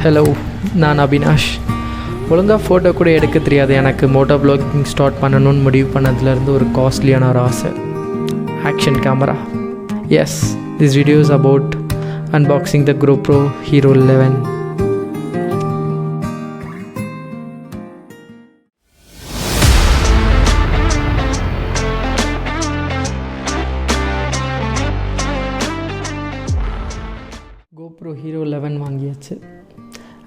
Hello, நான் அபினாஷ். ஒழுங்காக photo கூட எடுக்க தெரியாது எனக்கு. மோட்டோ ப்ளாகிங் ஸ்டார்ட் பண்ணணும்னு முடிவு பண்ணதுலேருந்து ஒரு காஸ்ட்லியான ஒரு ஆசை, action camera. Yes, this video is about unboxing the GoPro Hero 11. GoPro Hero 11 வாங்கியாச்சு.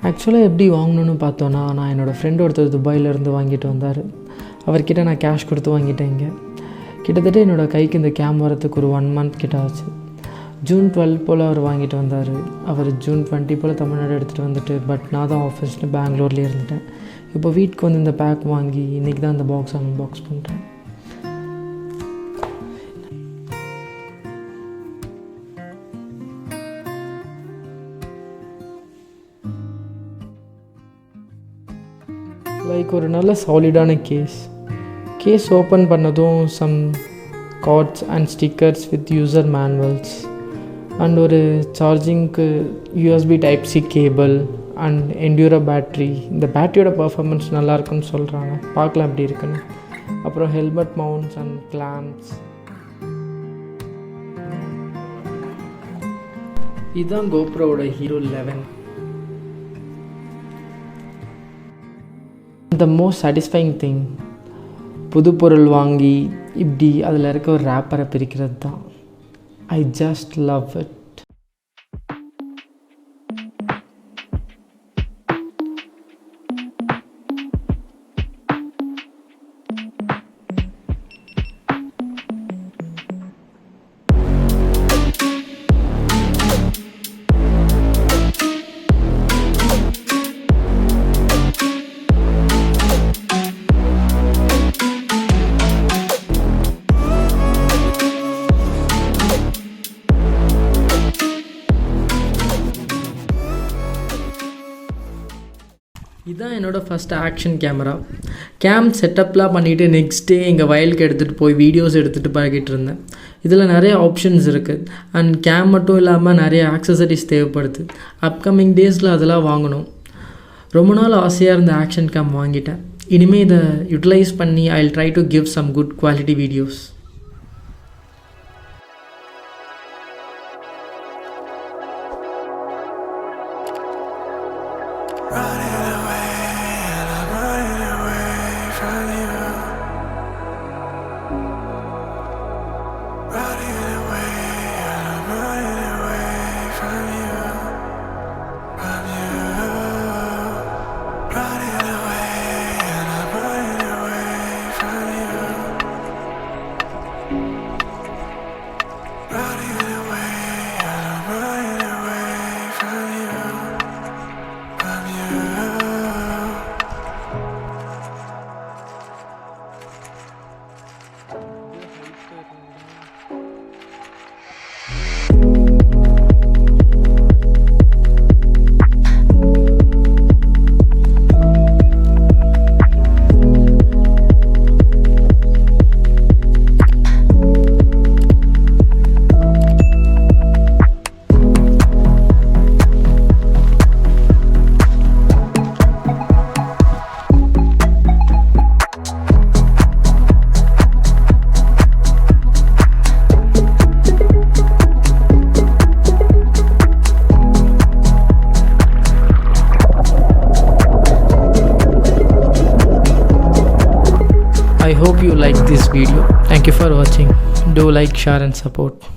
ஆக்சுவலாக எப்படி வாங்கணுன்னு பார்த்தோன்னா, நான் என்னோடய ஃப்ரெண்ட் ஒருத்தர் துபாயிலேருந்து வாங்கிட்டு வந்தார். அவர்கிட்ட நான் கேஷ் கொடுத்து வாங்கிட்டேன். இங்கே கிட்டத்தட்ட என்னோடய கைக்கு இந்த கேம் வரத்துக்கு ஒரு 1 month கிட்ட ஆச்சு. June 12 போல் அவர் வாங்கிட்டு வந்தார். அவர் June 20 போல் தமிழ்நாடு எடுத்துகிட்டு வந்துட்டு, பட் நான் தான் ஆஃபீஸில் பெங்களூர்லேயே இருந்துட்டேன். இப்போ வீட்டுக்கு வந்து இந்த பேக் வாங்கி இன்றைக்கி தான் இந்த பாக்ஸ் அன்பாக்ஸ் பண்ணுறேன். லைக் ஒரு நல்ல சாலிடான கேஸ் ஓப்பன் பண்ணதும் some cards and stickers with user manuals and ஒரு சார்ஜிங்க்கு USB Type-C கேபிள் அண்ட் என்டியூரா பேட்ரி. இந்த பேட்டரியோட பர்ஃபார்மன்ஸ் நல்லாயிருக்குன்னு சொல்கிறாங்க, பார்க்கலாம் எப்படி இருக்குன்னு. அப்புறம் ஹெல்மெட் மவுண்ட்ஸ் அண்ட் கிளாம்ப்ஸ். இதுதான் GoProவோட Hero 11. The most satisfying thing, புது பொருள் வாங்கி இப்படி அதில் இருக்க ஒரு ரேப்பரை பிரிக்கிறது தான். I just love it. இதுதான் என்னோடய ஃபஸ்ட் ஆக்ஷன் கேமரா. கேம் செட்டப்லாம் பண்ணிவிட்டு நெக்ஸ்ட் டே எங்கள் வயலுக்கு எடுத்துகிட்டு போய் வீடியோஸ் எடுத்துகிட்டு பழகிட்டு இருந்தேன். இதில் நிறைய ஆப்ஷன்ஸ் இருக்குது அண்ட் கேம் மட்டும் இல்லாமல் நிறைய ஆக்சசரிஸ் தேவைப்படுது. அப்கமிங் டேஸில் அதெல்லாம் வாங்கணும். ரொம்ப நாள் ஆசையாக இருந்த ஆக்ஷன் கேம் வாங்கிட்டேன். இனிமேல் இதை யூட்டிலைஸ் பண்ணி I will try to give some good quality videos. I hope you like this video. Thank you for watching. Do like, share and support.